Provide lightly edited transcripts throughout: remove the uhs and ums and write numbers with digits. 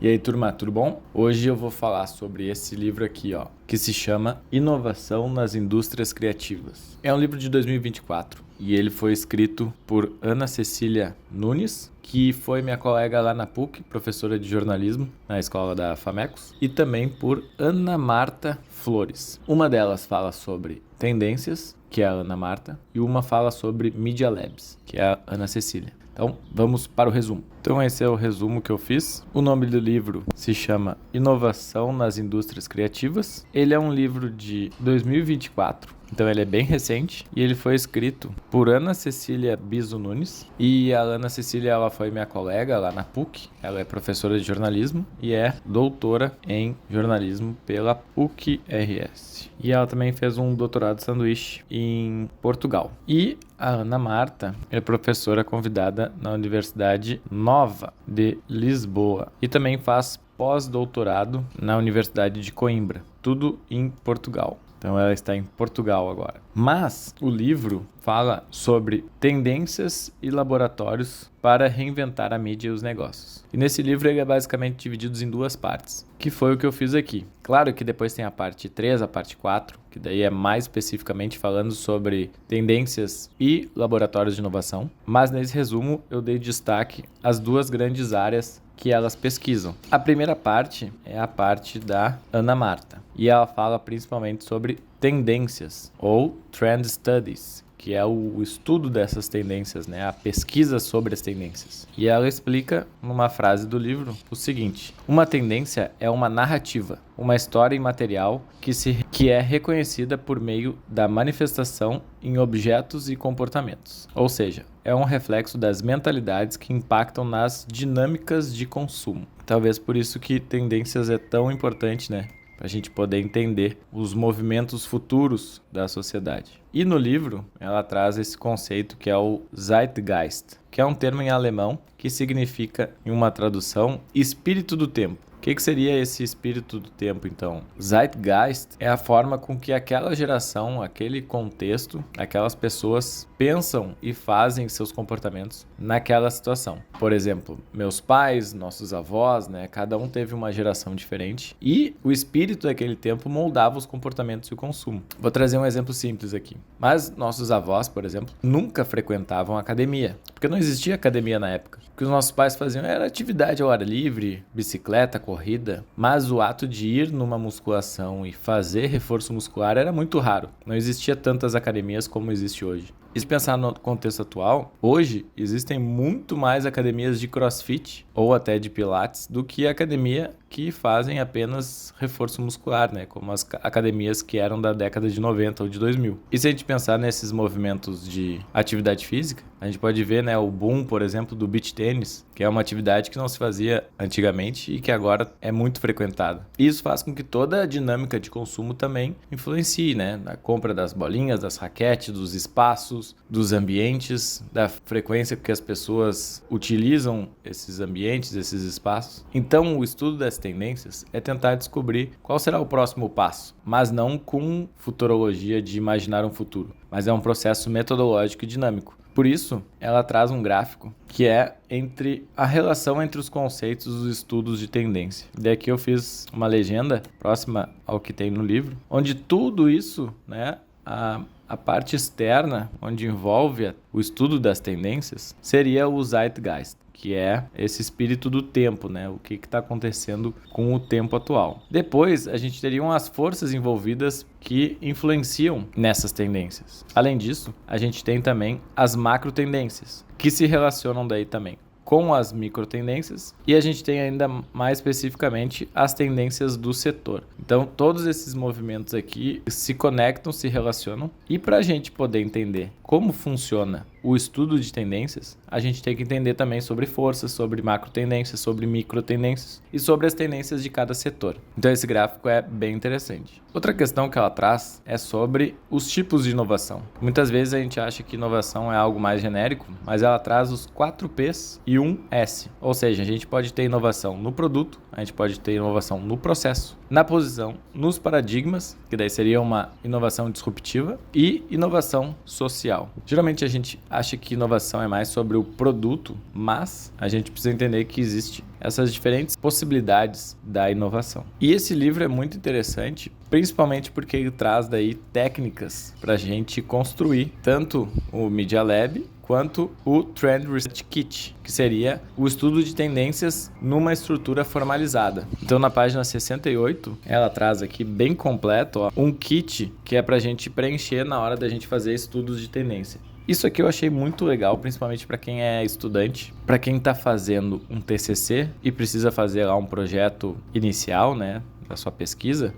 E aí, turma, tudo bom? Hoje eu vou falar sobre esse livro aqui, ó, que se chama Inovação nas Indústrias Criativas. É um livro de 2024 e ele foi escrito por Ana Cecília Nunes, que foi minha colega lá na PUC, professora de jornalismo na escola da Famecos, e também por Ana Marta Flores. Uma delas fala sobre tendências, que é a Ana Marta, e uma fala sobre Media Labs, que é a Ana Cecília. Então, vamos para o resumo. Então, esse é o resumo que eu fiz. O nome do livro se chama Inovação nas Indústrias Criativas. Ele é um livro de 2024, então ele é bem recente. E ele foi escrito por Ana Cecília Biso Nunes. E a Ana Cecília, ela foi minha colega lá na PUC. Ela é professora de jornalismo e é doutora em jornalismo pela PUC-RS. E ela também fez um doutorado sanduíche em Portugal. E a Ana Marta é professora convidada na Universidade Nova de Lisboa e também faz pós-doutorado na Universidade de Coimbra, tudo em Portugal. Então ela está em Portugal agora. Mas o livro fala sobre tendências e laboratórios para reinventar a mídia e os negócios. E nesse livro ele é basicamente dividido em duas partes, que foi o que eu fiz aqui. Claro que depois tem a parte 3, a parte 4, que daí é mais especificamente falando sobre tendências e laboratórios de inovação. Mas nesse resumo eu dei destaque às duas grandes áreas que elas pesquisam. A primeira parte é a parte da Ana Marta, e ela fala principalmente sobre tendências ou trend studies, que é o estudo dessas tendências, né? A pesquisa sobre as tendências. E ela explica numa frase do livro o seguinte: uma tendência é uma narrativa, uma história imaterial que é reconhecida por meio da manifestação em objetos e comportamentos. Ou seja, é um reflexo das mentalidades que impactam nas dinâmicas de consumo. Talvez por isso que tendências é tão importante, né? Para a gente poder entender os movimentos futuros da sociedade. E no livro, ela traz esse conceito que é o Zeitgeist, que é um termo em alemão que significa, em uma tradução, espírito do tempo. O que seria esse espírito do tempo, então? Zeitgeist é a forma com que aquela geração, aquele contexto, aquelas pessoas pensam e fazem seus comportamentos naquela situação. Por exemplo, meus pais, nossos avós, né? Cada um teve uma geração diferente e o espírito daquele tempo moldava os comportamentos e o consumo. Vou trazer um exemplo simples aqui. Mas nossos avós, por exemplo, nunca frequentavam academia, porque não existia academia na época. O que os nossos pais faziam era atividade ao ar livre, bicicleta, corrida, mas o ato de ir numa musculação e fazer reforço muscular era muito raro. Não existia tantas academias como existe hoje. E se pensar no contexto atual, hoje existem muito mais academias de CrossFit ou até de Pilates do que academia que fazem apenas reforço muscular, né? Como as academias que eram da década de 90 ou de 2000. E se a gente pensar nesses movimentos de atividade física, a gente pode ver, né, o boom, por exemplo, do beach tênis, que é uma atividade que não se fazia antigamente e que agora é muito frequentada. E isso faz com que toda a dinâmica de consumo também influencie, né? Na compra das bolinhas, das raquetes, dos espaços, dos ambientes, da frequência que as pessoas utilizam esses ambientes, esses espaços. Então, o estudo das tendências é tentar descobrir qual será o próximo passo, mas não com futurologia de imaginar um futuro, mas é um processo metodológico e dinâmico. Por isso, ela traz um gráfico que é entre a relação entre os conceitos dos estudos de tendência. Daqui eu fiz uma legenda próxima ao que tem no livro, onde tudo isso, né, a parte externa, onde envolve o estudo das tendências, seria o Zeitgeist, que é esse espírito do tempo, né? O que está acontecendo com o tempo atual. Depois, a gente teria as forças envolvidas que influenciam nessas tendências. Além disso, a gente tem também as macro tendências, que se relacionam daí também com as micro tendências, e a gente tem ainda mais especificamente as tendências do setor. Então, todos esses movimentos aqui se conectam, se relacionam, e para a gente poder entender como funciona o estudo de tendências, a gente tem que entender também sobre forças, sobre macro tendências, sobre micro tendências e sobre as tendências de cada setor. Então esse gráfico é bem interessante. Outra questão que ela traz é sobre os tipos de inovação. Muitas vezes a gente acha que inovação é algo mais genérico, mas ela traz os 4 P's e um S. Ou seja, a gente pode ter inovação no produto, a gente pode ter inovação no processo, na posição, nos paradigmas, que daí seria uma inovação disruptiva, e inovação social. Geralmente a gente acha que inovação é mais sobre o produto, mas a gente precisa entender que existe essas diferentes possibilidades da inovação. E esse livro é muito interessante, principalmente porque ele traz daí técnicas para a gente construir tanto o Media Lab quanto o Trend Research Kit, que seria o estudo de tendências numa estrutura formalizada. Então, na página 68, ela traz aqui bem completo um kit que é para a gente preencher na hora da gente fazer estudos de tendência. Isso aqui eu achei muito legal, principalmente para quem é estudante, para quem está fazendo um TCC e precisa fazer lá um projeto inicial, né, da sua pesquisa.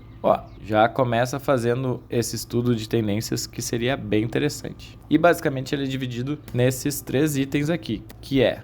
Já começa fazendo esse estudo de tendências que seria bem interessante. E basicamente ele é dividido nesses 3 itens aqui, que é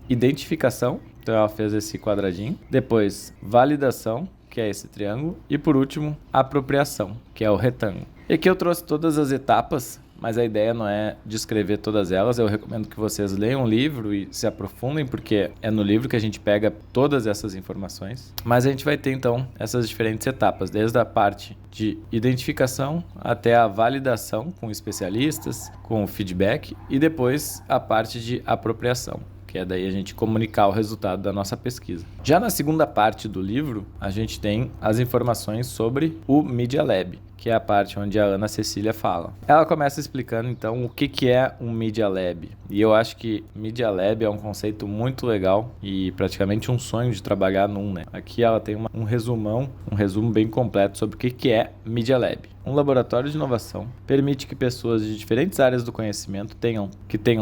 identificação, então ela fez esse quadradinho, depois validação, que é esse triângulo, e por último apropriação, que é o retângulo. E aqui eu trouxe todas as etapas, mas a ideia não é descrever todas elas. Eu recomendo que vocês leiam o livro e se aprofundem, porque é no livro que a gente pega todas essas informações. Mas a gente vai ter, então, essas diferentes etapas, desde a parte de identificação até a validação com especialistas, com o feedback, e depois a parte de apropriação, que é daí a gente comunicar o resultado da nossa pesquisa. Já na segunda parte do livro, a gente tem as informações sobre o Media Lab, que é a parte onde a Ana Cecília fala. Ela começa explicando, então, o que é um Media Lab. E eu acho que Media Lab é um conceito muito legal e praticamente um sonho de trabalhar num, né? Aqui ela tem um resumo bem completo sobre o que é Media Lab. Um laboratório de inovação permite que pessoas de diferentes áreas do conhecimento tenham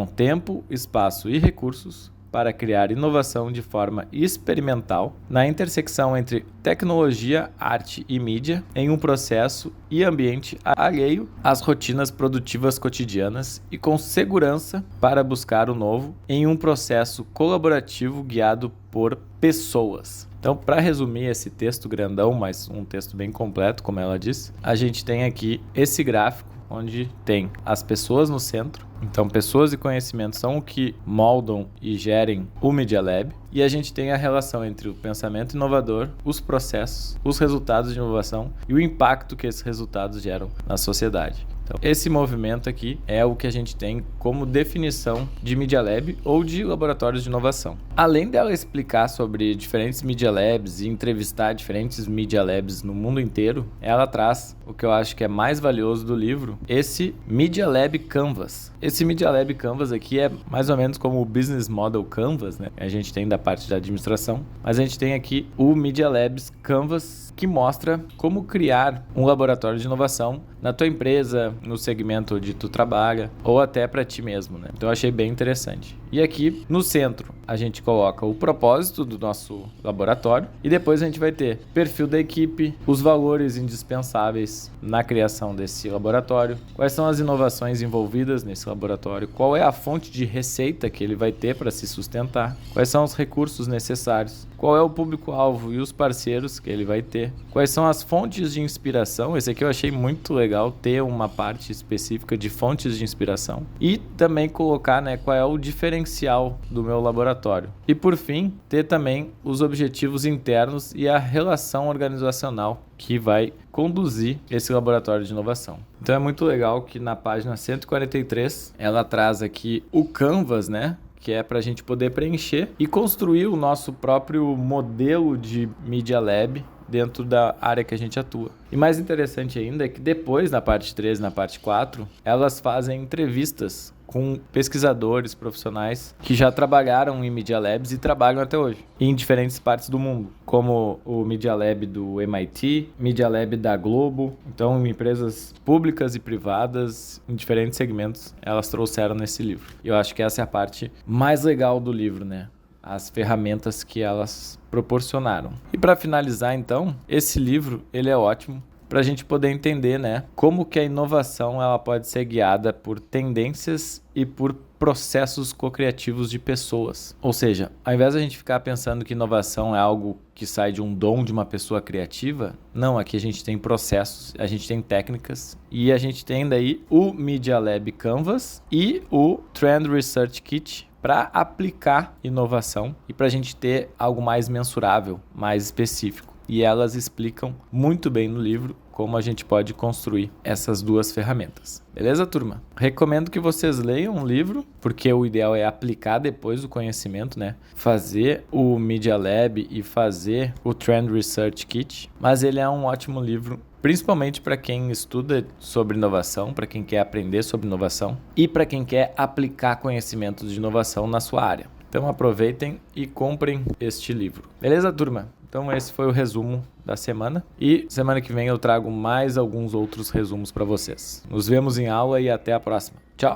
tempo, espaço e recursos para criar inovação de forma experimental na intersecção entre tecnologia, arte e mídia em um processo e ambiente alheio às rotinas produtivas cotidianas e com segurança para buscar o novo em um processo colaborativo guiado por pessoas. Então, para resumir esse texto grandão, mas um texto bem completo, como ela disse, a gente tem aqui esse gráfico onde tem as pessoas no centro. Então, pessoas e conhecimento são o que moldam e gerem o Media Lab. E a gente tem a relação entre o pensamento inovador, os processos, os resultados de inovação e o impacto que esses resultados geram na sociedade. Então, esse movimento aqui é o que a gente tem como definição de Media Lab ou de laboratórios de inovação. Além dela explicar sobre diferentes Media Labs e entrevistar diferentes Media Labs no mundo inteiro, ela traz o que eu acho que é mais valioso do livro, esse Media Lab Canvas. Esse Media Lab Canvas aqui é mais ou menos como o Business Model Canvas, né? A gente tem da parte da administração, mas a gente tem aqui o Media Labs Canvas, que mostra como criar um laboratório de inovação na tua empresa, no segmento onde tu trabalha, ou até para ti mesmo, né? Então eu achei bem interessante. E aqui no centro a gente coloca o propósito do nosso laboratório e depois a gente vai ter perfil da equipe, os valores indispensáveis na criação desse laboratório, quais são as inovações envolvidas nesse laboratório, qual é a fonte de receita que ele vai ter para se sustentar, quais são os recursos necessários, qual é o público-alvo e os parceiros que ele vai ter, quais são as fontes de inspiração. Esse aqui eu achei muito legal, ter uma parte específica de fontes de inspiração e também colocar, né, qual é o diferencial do meu laboratório. E por fim, ter também os objetivos internos e a relação organizacional que vai conduzir esse laboratório de inovação. Então é muito legal que na página 143 ela traz aqui o Canvas, né? Que é para a gente poder preencher e construir o nosso próprio modelo de Media Lab dentro da área que a gente atua. E mais interessante ainda é que depois, na parte 3 e na parte 4, elas fazem entrevistas com pesquisadores profissionais que já trabalharam em Media Labs e trabalham até hoje em diferentes partes do mundo, como o Media Lab do MIT, Media Lab da Globo. Então, empresas públicas e privadas em diferentes segmentos, elas trouxeram nesse livro. E eu acho que essa é a parte mais legal do livro, né? As ferramentas que elas proporcionaram. E para finalizar, então, esse livro ele é ótimo para a gente poder entender, né, como que a inovação ela pode ser guiada por tendências e por processos co-criativos de pessoas. Ou seja, ao invés de a gente ficar pensando que inovação é algo que sai de um dom de uma pessoa criativa, não, aqui a gente tem processos, a gente tem técnicas e a gente tem daí o Media Lab Canvas e o Trend Research Kit para aplicar inovação e para a gente ter algo mais mensurável, mais específico. e elas explicam muito bem no livro como a gente pode construir essas duas ferramentas. Beleza, turma? Recomendo que vocês leiam um livro, porque o ideal é aplicar depois o conhecimento, né? Fazer o Media Lab e fazer o Trend Research Kit, mas ele é um ótimo livro, principalmente para quem estuda sobre inovação, para quem quer aprender sobre inovação e para quem quer aplicar conhecimentos de inovação na sua área. Então aproveitem e comprem este livro. Beleza, turma? Então esse foi o resumo da semana e semana que vem eu trago mais alguns outros resumos para vocês. Nos vemos em aula e até a próxima. Tchau!